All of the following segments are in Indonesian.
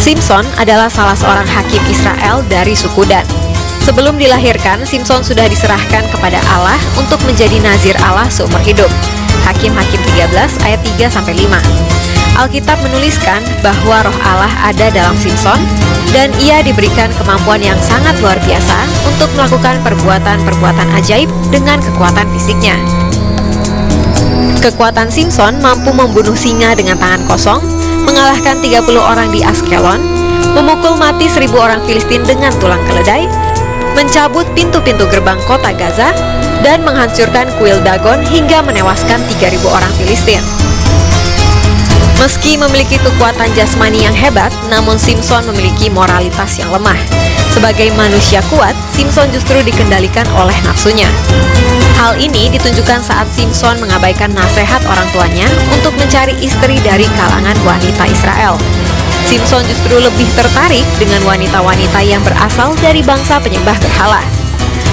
Simson adalah salah seorang hakim Israel dari suku Dan. Sebelum dilahirkan, Simson sudah diserahkan kepada Allah untuk menjadi nazir Allah seumur hidup. Hakim-Hakim 13 ayat 3-5. Alkitab menuliskan bahwa roh Allah ada dalam Simson dan ia diberikan kemampuan yang sangat luar biasa untuk melakukan perbuatan-perbuatan ajaib dengan kekuatan fisiknya. Kekuatan Simson mampu membunuh singa dengan tangan kosong, mengalahkan 30 orang di Askelon, memukul mati 1000 orang Filistin dengan tulang keledai, mencabut pintu-pintu gerbang kota Gaza, dan menghancurkan kuil Dagon hingga menewaskan 3000 orang Filistin. Meski memiliki kekuatan jasmani yang hebat, namun Simson memiliki moralitas yang lemah. Sebagai manusia kuat, Simson justru dikendalikan oleh nafsunya. Hal ini ditunjukkan saat Simson mengabaikan nasihat orang tuanya untuk mencari istri dari kalangan wanita Israel. Simson justru lebih tertarik dengan wanita-wanita yang berasal dari bangsa penyembah berhala.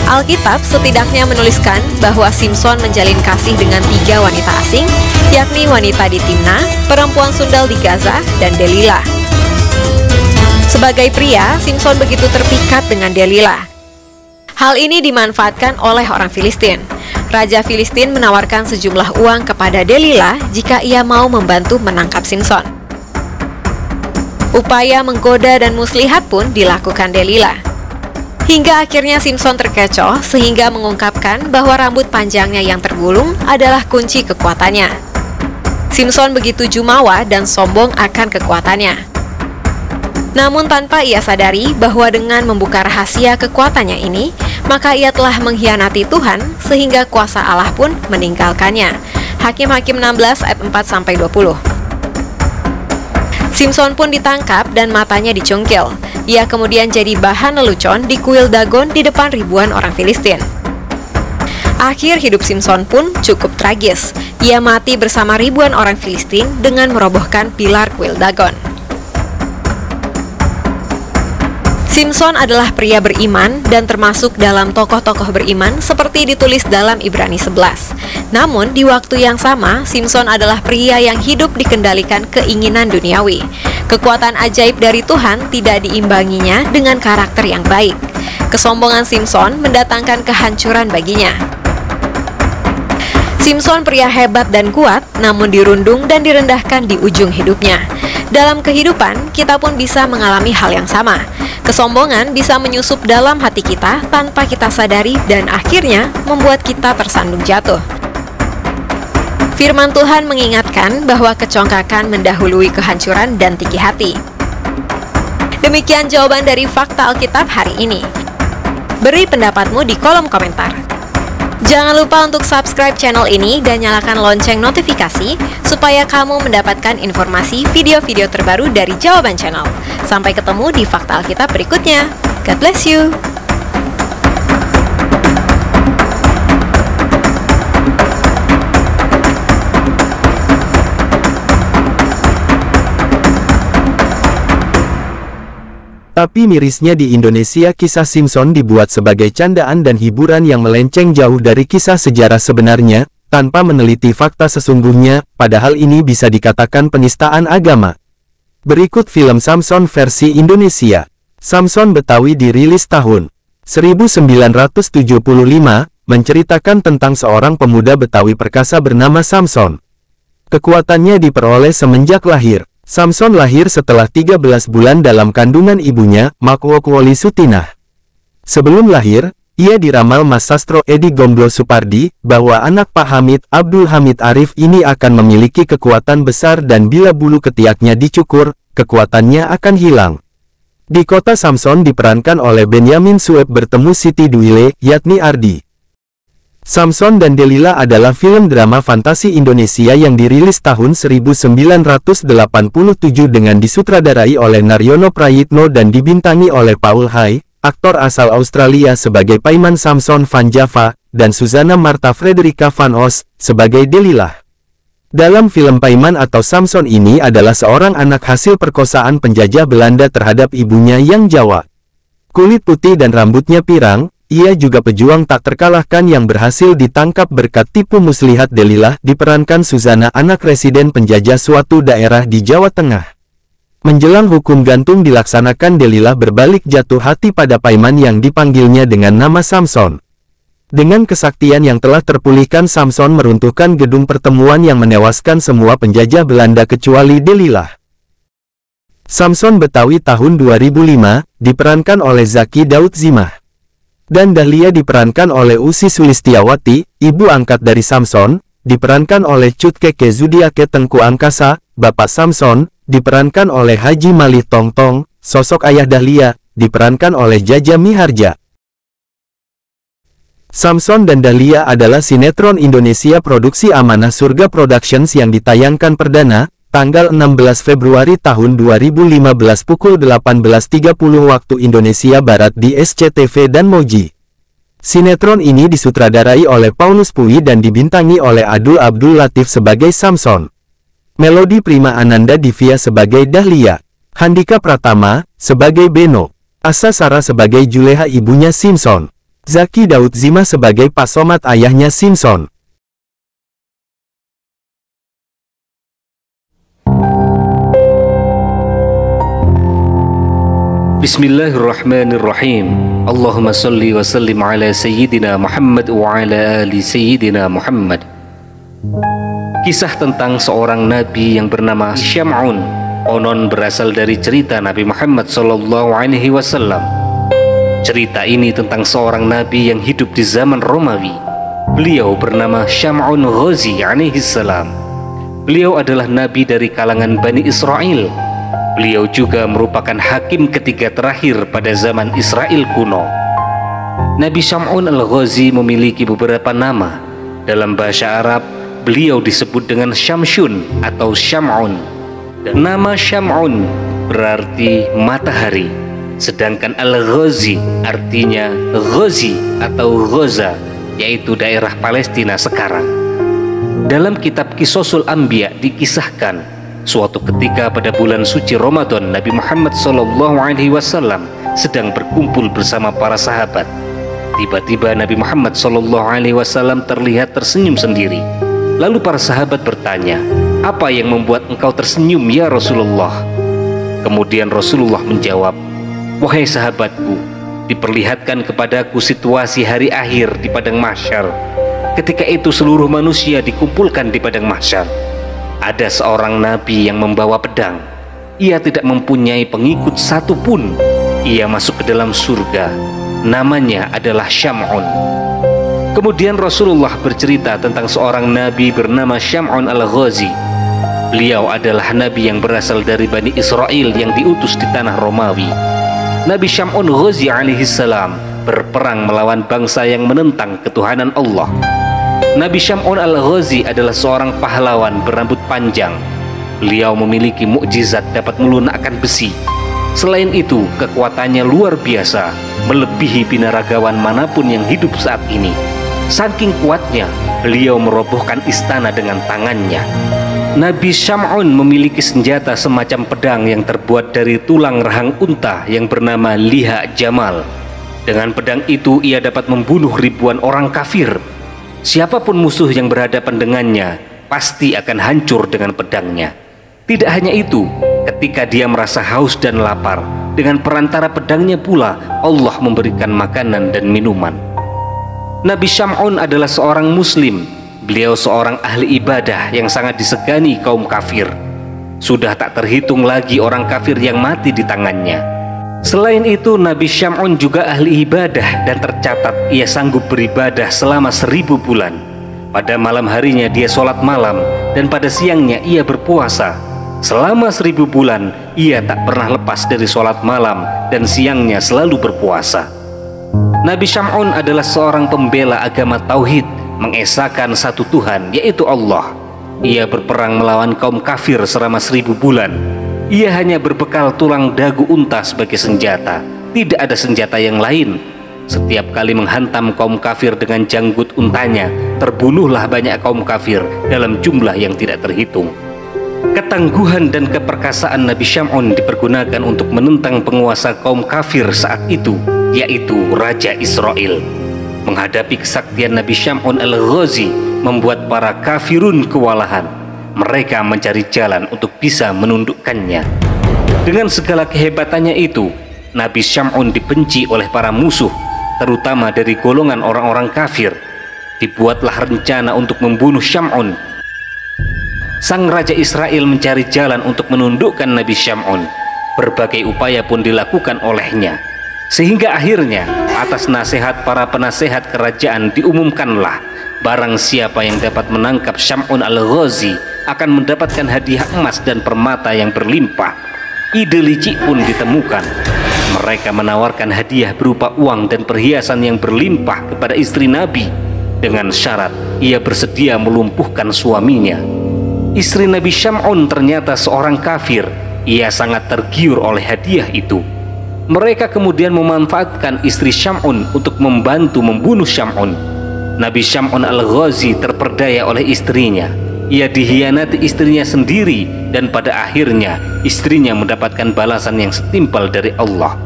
Alkitab setidaknya menuliskan bahwa Simson menjalin kasih dengan 3 wanita asing, yakni wanita di Timna, perempuan sundal di Gaza, dan Delilah. Sebagai pria, Simson begitu terpikat dengan Delilah. Hal ini dimanfaatkan oleh orang Filistin. Raja Filistin menawarkan sejumlah uang kepada Delilah jika ia mau membantu menangkap Simson. Upaya menggoda dan muslihat pun dilakukan Delilah. Hingga akhirnya Simson terkecoh sehingga mengungkapkan bahwa rambut panjangnya yang tergulung adalah kunci kekuatannya. Simson begitu jumawa dan sombong akan kekuatannya. Namun tanpa ia sadari bahwa dengan membuka rahasia kekuatannya ini, maka ia telah mengkhianati Tuhan sehingga kuasa Allah pun meninggalkannya. Hakim-Hakim 16 ayat 4-20. Simson pun ditangkap dan matanya dicungkil. Ia kemudian jadi bahan lelucon di kuil Dagon di depan ribuan orang Filistin. Akhir hidup Simson pun cukup tragis. Ia mati bersama ribuan orang Filistin dengan merobohkan pilar kuil Dagon. Simson adalah pria beriman dan termasuk dalam tokoh-tokoh beriman seperti ditulis dalam Ibrani 11. Namun di waktu yang sama, Simson adalah pria yang hidup dikendalikan keinginan duniawi. Kekuatan ajaib dari Tuhan tidak diimbanginya dengan karakter yang baik. Kesombongan Simson mendatangkan kehancuran baginya. Simson pria hebat dan kuat, namun dirundung dan direndahkan di ujung hidupnya. Dalam kehidupan, kita pun bisa mengalami hal yang sama. Kesombongan bisa menyusup dalam hati kita tanpa kita sadari dan akhirnya membuat kita tersandung jatuh. Firman Tuhan mengingatkan bahwa kecongkakan mendahului kehancuran dan tinggi hati. Demikian jawaban dari Fakta Alkitab hari ini. Beri pendapatmu di kolom komentar. Jangan lupa untuk subscribe channel ini dan nyalakan lonceng notifikasi supaya kamu mendapatkan informasi video-video terbaru dari Jawaban Channel. Sampai ketemu di Fakta Alkitab berikutnya. God bless you! Tapi mirisnya di Indonesia kisah Simson dibuat sebagai candaan dan hiburan yang melenceng jauh dari kisah sejarah sebenarnya, tanpa meneliti fakta sesungguhnya, padahal ini bisa dikatakan penistaan agama. Berikut film Samson versi Indonesia. Samson Betawi dirilis tahun 1975, menceritakan tentang seorang pemuda Betawi perkasa bernama Samson. Kekuatannya diperoleh semenjak lahir. Samson lahir setelah 13 bulan dalam kandungan ibunya, Makwokwoli Sutinah. Sebelum lahir, ia diramal Mas Sastro Edi Gomblo Supardi, bahwa anak Pak Hamid Abdul Hamid Arif ini akan memiliki kekuatan besar dan bila bulu ketiaknya dicukur, kekuatannya akan hilang. Di kota Samson diperankan oleh Benyamin Sueb bertemu Siti Duile, yakni Ardi. Samson dan Delilah adalah film drama fantasi Indonesia yang dirilis tahun 1987 dengan disutradarai oleh Naryono Prayitno dan dibintangi oleh Paul Hay, aktor asal Australia sebagai Paiman Samson van Java, dan Susanna Martha Frederica van Os sebagai Delilah. Dalam film Paiman atau Samson ini adalah seorang anak hasil perkosaan penjajah Belanda terhadap ibunya yang Jawa. Kulit putih dan rambutnya pirang, ia juga pejuang tak terkalahkan yang berhasil ditangkap berkat tipu muslihat Delilah diperankan Susanna, anak residen penjajah suatu daerah di Jawa Tengah. Menjelang hukum gantung dilaksanakan, Delilah berbalik jatuh hati pada Paiman yang dipanggilnya dengan nama Samson. Dengan kesaktian yang telah terpulihkan, Samson meruntuhkan gedung pertemuan yang menewaskan semua penjajah Belanda kecuali Delilah. Samson Betawi tahun 2005, diperankan oleh Zaki Daud Zimah. Dan Dahlia diperankan oleh Usi Sulistiawati, ibu angkat dari Samson, diperankan oleh Cut Keke Zudiake Tengku Angkasa, bapak Samson, diperankan oleh Haji Malih Tongtong, sosok ayah Dahlia, diperankan oleh Jaja Miharja. Samson dan Dahlia adalah sinetron Indonesia produksi Amanah Surga Productions yang ditayangkan perdana, tanggal 16 Februari tahun 2015 pukul 18.30 waktu Indonesia Barat di SCTV dan Moji. Sinetron ini disutradarai oleh Paulus Pui dan dibintangi oleh Adul Abdul Latif sebagai Samson. Melody Prima Ananda Divya sebagai Dahlia, Handika Pratama sebagai Beno, Asa Sara sebagai Juleha ibunya Simson, Zaki Daud Zimah sebagai Pak Somad ayahnya Simson. Bismillahirrahmanirrahim. Allahumma salli wa sallim ala Sayyidina Muhammad wa ala ali Sayyidina Muhammad. Kisah tentang seorang nabi yang bernama Syam'un, konon berasal dari cerita Nabi Muhammad SAW. Cerita ini tentang seorang nabi yang hidup di zaman Romawi. Beliau bernama Syam'un Ghazi alaihissalam. Beliau adalah nabi dari kalangan Bani Israel. Beliau juga merupakan hakim ketiga terakhir pada zaman Israel kuno. Nabi Syam'un al-Ghazi memiliki beberapa nama. Dalam bahasa Arab, beliau disebut dengan Syamsun atau Syam'un. Nama Syam'un berarti matahari, sedangkan Al-Ghazi artinya Ghazi atau Ghaza, yaitu daerah Palestina sekarang. Dalam kitab Qisasul Anbiya dikisahkan, suatu ketika pada bulan suci Ramadan, Nabi Muhammad SAW sedang berkumpul bersama para sahabat. Tiba-tiba Nabi Muhammad SAW terlihat tersenyum sendiri. Lalu para sahabat bertanya, "Apa yang membuat engkau tersenyum ya Rasulullah?" Kemudian Rasulullah menjawab, "Wahai sahabatku, diperlihatkan kepadaku situasi hari akhir di padang mahsyar. Ketika itu seluruh manusia dikumpulkan di padang mahsyar. Ada seorang nabi yang membawa pedang. Ia tidak mempunyai pengikut satupun. Ia masuk ke dalam surga. Namanya adalah Syam'un." Kemudian Rasulullah bercerita tentang seorang nabi bernama Syam'un al-Ghazi. Beliau adalah nabi yang berasal dari Bani Israel yang diutus di tanah Romawi. Nabi Syam'un Ghazi alaihissalam berperang melawan bangsa yang menentang ketuhanan Allah. Nabi Syam'un al-Ghazi adalah seorang pahlawan berambut panjang. Beliau memiliki mukjizat dapat melunakkan besi. Selain itu, kekuatannya luar biasa, melebihi binaragawan manapun yang hidup saat ini. Saking kuatnya, beliau merobohkan istana dengan tangannya. Nabi Syam'un memiliki senjata semacam pedang yang terbuat dari tulang rahang unta yang bernama Liha Jamal. Dengan pedang itu, ia dapat membunuh ribuan orang kafir. Siapapun musuh yang berhadapan dengannya, pasti akan hancur dengan pedangnya. Tidak hanya itu, ketika dia merasa haus dan lapar, dengan perantara pedangnya pula Allah memberikan makanan dan minuman. Nabi Syam'un adalah seorang muslim. Beliau seorang ahli ibadah yang sangat disegani kaum kafir. Sudah tak terhitung lagi orang kafir yang mati di tangannya. Selain itu, Nabi Syam'un juga ahli ibadah dan tercatat ia sanggup beribadah selama 1000 bulan. Pada malam harinya dia sholat malam dan pada siangnya ia berpuasa. Selama 1000 bulan ia tak pernah lepas dari sholat malam dan siangnya selalu berpuasa. Nabi Syam'un adalah seorang pembela agama Tauhid, mengesahkan satu Tuhan, yaitu Allah. Ia berperang melawan kaum kafir selama 1000 bulan. Ia hanya berbekal tulang dagu unta sebagai senjata. Tidak ada senjata yang lain. Setiap kali menghantam kaum kafir dengan janggut untanya, terbunuhlah banyak kaum kafir dalam jumlah yang tidak terhitung. Ketangguhan dan keperkasaan Nabi Syam'un dipergunakan untuk menentang penguasa kaum kafir saat itu, yaitu Raja Israel. Menghadapi kesaktian Nabi Syam'un al-Ghazi membuat para kafirun kewalahan. Mereka mencari jalan untuk bisa menundukkannya. Dengan segala kehebatannya itu, Nabi Syam'un dibenci oleh para musuh, terutama dari golongan orang-orang kafir. Dibuatlah rencana untuk membunuh Syam'un. Sang Raja Israel mencari jalan untuk menundukkan Nabi Syam'un. Berbagai upaya pun dilakukan olehnya, sehingga akhirnya atas nasihat para penasehat kerajaan diumumkanlah, barang siapa yang dapat menangkap Syam'un al-Ghazi akan mendapatkan hadiah emas dan permata yang berlimpah. Ide licik pun ditemukan. Mereka menawarkan hadiah berupa uang dan perhiasan yang berlimpah kepada istri Nabi, dengan syarat ia bersedia melumpuhkan suaminya. Istri Nabi Syam'un ternyata seorang kafir. Ia sangat tergiur oleh hadiah itu. Mereka kemudian memanfaatkan istri Syam'un untuk membantu membunuh Syam'un. Nabi Syam'un al-Ghazi terperdaya oleh istrinya. Ia dihianati istrinya sendiri, dan pada akhirnya istrinya mendapatkan balasan yang setimpal dari Allah.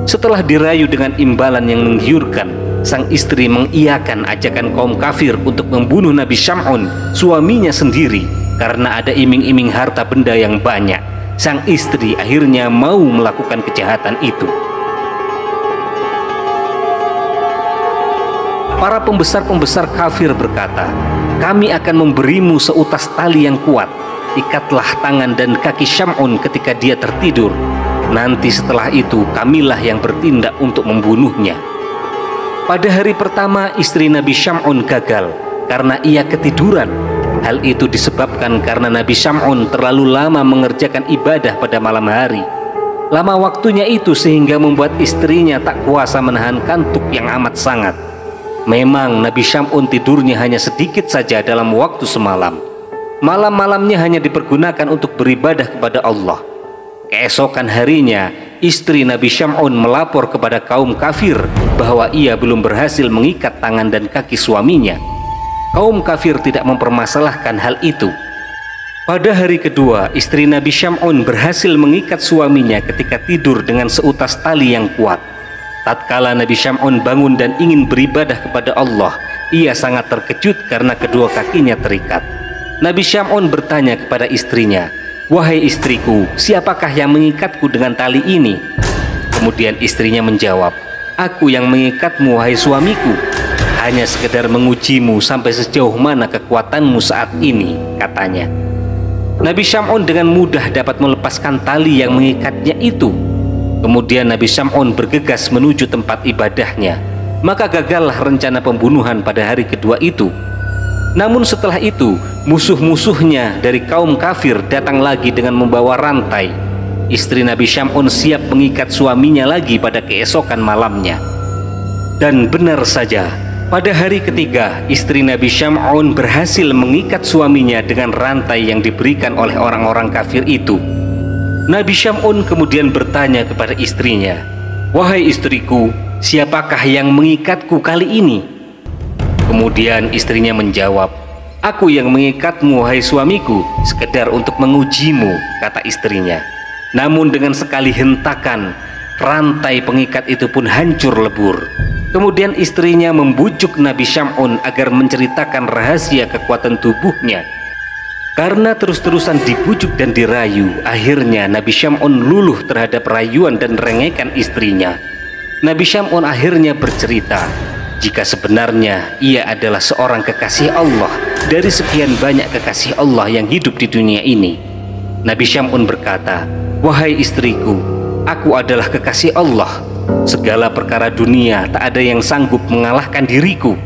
Setelah dirayu dengan imbalan yang menggiurkan, sang istri mengiyakan ajakan kaum kafir untuk membunuh Nabi Syam'un, suaminya sendiri, karena ada iming-iming harta benda yang banyak. Sang istri akhirnya mau melakukan kejahatan itu. Para pembesar-pembesar kafir berkata, "Kami akan memberimu seutas tali yang kuat. Ikatlah tangan dan kaki Syam'un ketika dia tertidur. Nanti setelah itu kamilah yang bertindak untuk membunuhnya." Pada hari pertama, istri Nabi Syam'un gagal karena ia ketiduran. Hal itu disebabkan karena Nabi Syam'un terlalu lama mengerjakan ibadah pada malam hari. Lama waktunya itu sehingga membuat istrinya tak kuasa menahan kantuk yang amat sangat. Memang Nabi Syam'un tidurnya hanya sedikit saja dalam waktu semalam. Malam-malamnya hanya dipergunakan untuk beribadah kepada Allah. Keesokan harinya, istri Nabi Syam'un melapor kepada kaum kafir bahwa ia belum berhasil mengikat tangan dan kaki suaminya. Kaum kafir tidak mempermasalahkan hal itu. Pada hari kedua, istri Nabi Syam'un berhasil mengikat suaminya ketika tidur dengan seutas tali yang kuat. Tatkala Nabi Syam'un bangun dan ingin beribadah kepada Allah, ia sangat terkejut karena kedua kakinya terikat. Nabi Syam'un bertanya kepada istrinya, "Wahai istriku, siapakah yang mengikatku dengan tali ini?" Kemudian istrinya menjawab, "Aku yang mengikatmu, wahai suamiku. Hanya sekedar mengujimu sampai sejauh mana kekuatanmu saat ini," katanya. Nabi Syam'un dengan mudah dapat melepaskan tali yang mengikatnya itu. Kemudian Nabi Syam'un bergegas menuju tempat ibadahnya. Maka gagallah rencana pembunuhan pada hari kedua itu. Namun setelah itu, musuh-musuhnya dari kaum kafir datang lagi dengan membawa rantai. Istri Nabi Syam'un siap mengikat suaminya lagi pada keesokan malamnya. Dan benar saja, pada hari ketiga, istri Nabi Syam'un berhasil mengikat suaminya dengan rantai yang diberikan oleh orang-orang kafir itu. Nabi Syam'un kemudian bertanya kepada istrinya, "Wahai istriku, siapakah yang mengikatku kali ini?" Kemudian istrinya menjawab, "Aku yang mengikatmu, wahai suamiku, sekedar untuk mengujimu," kata istrinya. Namun dengan sekali hentakan, rantai pengikat itu pun hancur lebur. Kemudian istrinya membujuk Nabi Syam'un agar menceritakan rahasia kekuatan tubuhnya. Karena terus-terusan dibujuk dan dirayu, akhirnya Nabi Syam'un luluh terhadap rayuan dan rengekan istrinya. Nabi Syam'un akhirnya bercerita jika sebenarnya ia adalah seorang kekasih Allah dari sekian banyak kekasih Allah yang hidup di dunia ini. Nabi Syam'un berkata, "Wahai istriku, aku adalah kekasih Allah. Segala perkara dunia tak ada yang sanggup mengalahkan diriku.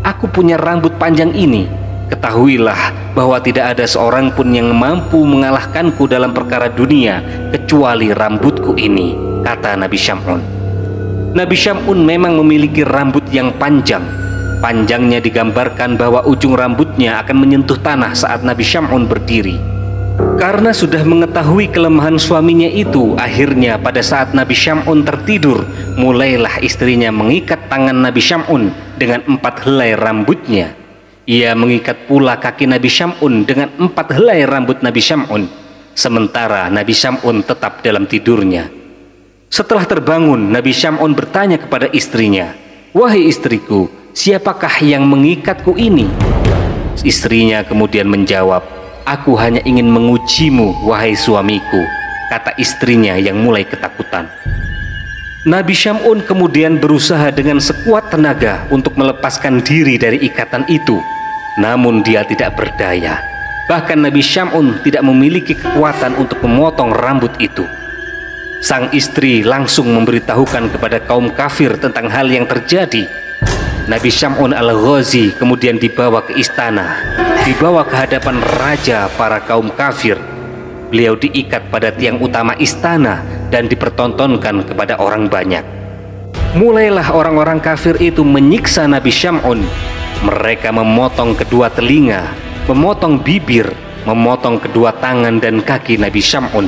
Aku punya rambut panjang ini. Ketahuilah bahwa tidak ada seorang pun yang mampu mengalahkanku dalam perkara dunia kecuali rambutku ini," kata Nabi Syam'un. Nabi Syam'un memang memiliki rambut yang panjang. Panjangnya digambarkan bahwa ujung rambutnya akan menyentuh tanah saat Nabi Syam'un berdiri. Karena sudah mengetahui kelemahan suaminya itu, akhirnya pada saat Nabi Syam'un tertidur, mulailah istrinya mengikat tangan Nabi Syam'un dengan 4 helai rambutnya. Ia mengikat pula kaki Nabi Syam'un dengan 4 helai rambut Nabi Syam'un. Sementara Nabi Syam'un tetap dalam tidurnya. Setelah terbangun, Nabi Syam'un bertanya kepada istrinya, "Wahai istriku, siapakah yang mengikatku ini?" Istrinya kemudian menjawab, "Aku hanya ingin mengujimu, wahai suamiku." kata istrinya yang mulai ketakutan. Nabi Syam'un kemudian berusaha dengan sekuat tenaga untuk melepaskan diri dari ikatan itu, namun dia tidak berdaya. Bahkan Nabi Syam'un tidak memiliki kekuatan untuk memotong rambut itu. Sang istri langsung memberitahukan kepada kaum kafir tentang hal yang terjadi. Nabi Syam'un al-Ghazi kemudian dibawa ke istana, dibawa ke hadapan raja para kaum kafir. Beliau diikat pada tiang utama istana dan dipertontonkan kepada orang banyak. Mulailah orang-orang kafir itu menyiksa Nabi Syam'un. Mereka memotong kedua telinga, memotong bibir, memotong kedua tangan dan kaki Nabi Syam'un.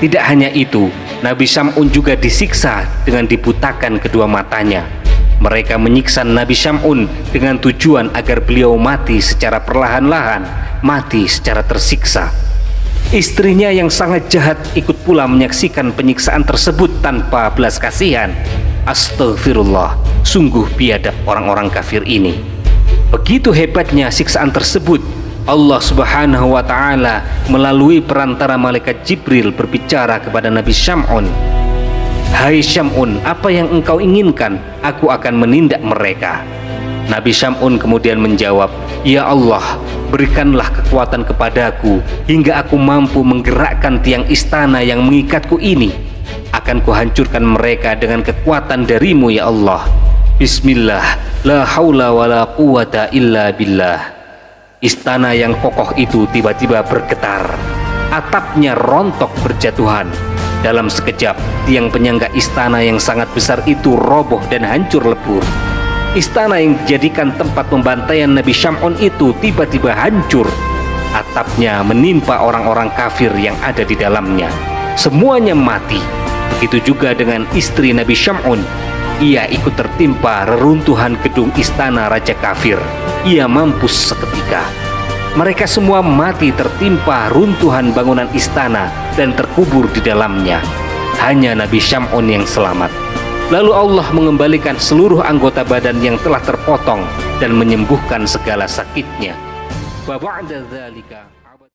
Tidak hanya itu, Nabi Syam'un juga disiksa dengan dibutakan kedua matanya. Mereka menyiksa Nabi Syam'un dengan tujuan agar beliau mati secara perlahan-lahan, mati secara tersiksa. Istrinya yang sangat jahat ikut pula menyaksikan penyiksaan tersebut tanpa belas kasihan. Astagfirullah, sungguh biadab orang-orang kafir ini. Begitu hebatnya siksaan tersebut, Allah Subhanahu wa Ta'ala melalui perantara malaikat Jibril berbicara kepada Nabi Syam'un. Hai Syam'un, apa yang engkau inginkan? Aku akan menindak mereka. Nabi Syam'un kemudian menjawab, Ya Allah, berikanlah kekuatan kepadaku hingga aku mampu menggerakkan tiang istana yang mengikatku ini. Akan kuhancurkan mereka dengan kekuatan darimu ya Allah. Bismillah, la haula wa la quwata illa billah. Istana yang kokoh itu tiba-tiba bergetar. Atapnya rontok berjatuhan. Dalam sekejap, tiang penyangga istana yang sangat besar itu roboh dan hancur lebur. Istana yang dijadikan tempat pembantaian Nabi Syam'un itu tiba-tiba hancur. Atapnya menimpa orang-orang kafir yang ada di dalamnya. Semuanya mati. Begitu juga dengan istri Nabi Syam'un. Ia ikut tertimpa reruntuhan gedung istana raja kafir. Ia mampus seketika. Mereka semua mati tertimpa runtuhan bangunan istana dan terkubur di dalamnya. Hanya Nabi Syam'un yang selamat. Lalu Allah mengembalikan seluruh anggota badan yang telah terpotong dan menyembuhkan segala sakitnya. Wa ba'da dzalika